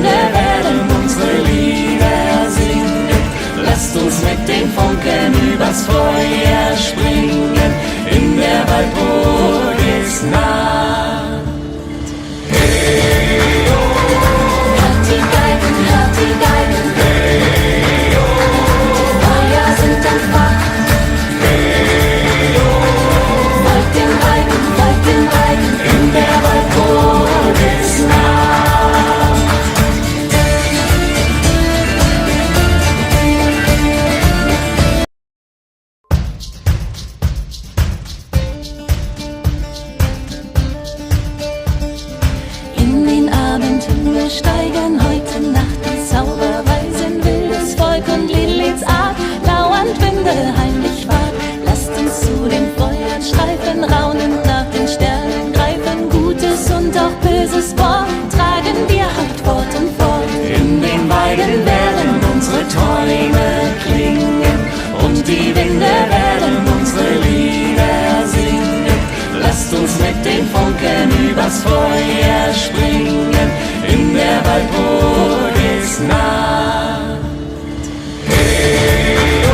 Winde werden unsere Lieder singen. Lasst uns mit den Funken übers Feuer springen, in der Walpurgisnacht. Hey, oh. Hört die Geigen, hört die Geigen. Hey, oh. Die Feuer sind entfacht. Hey, oh. Folgt den Reigen, in der Walpurgisnacht. In den Abendhimmel steigen heute Nacht die Zauberweisen, wildes Volk und Liliths Art, lauernd Winde heimlich wart. Lasst uns zu den Feuern streifen, raunend nach den Sternen greifen, Gutes und auch Böses Wort tragen wir halt fort und fort. In den Weiden werden unsere Träume klingen und die Winde werden unsere Lieder singen. Lasst uns mit den Funken übers Feuer springen, in der Walpurgisnacht. Hey, oh.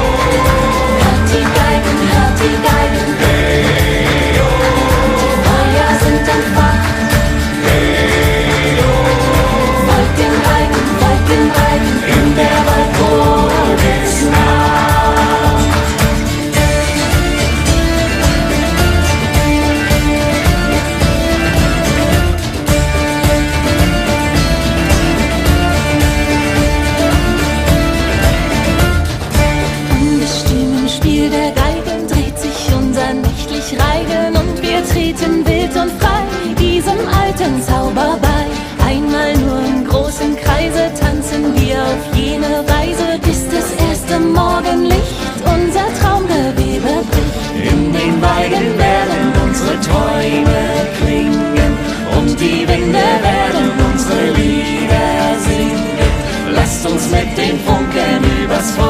Hört die Geigen, hört die Geigen. Hey, oh. Die Feuer sind entfacht. Hey, oh. Folgt den Reigen, in der Walpurgisnacht. Spiel der Geigen dreht sich unser nächtlich Reigen und wir treten wild und frei diesem alten Zauber bei. Einmal nur im großen Kreise tanzen wir auf jene Weise, bis das erste Morgenlicht unser Traumgewebe bricht. In den Weiden werden unsere Träume klingen und die Winde werden unsere Lieder singen. Lasst uns mit den Funken übers Feuer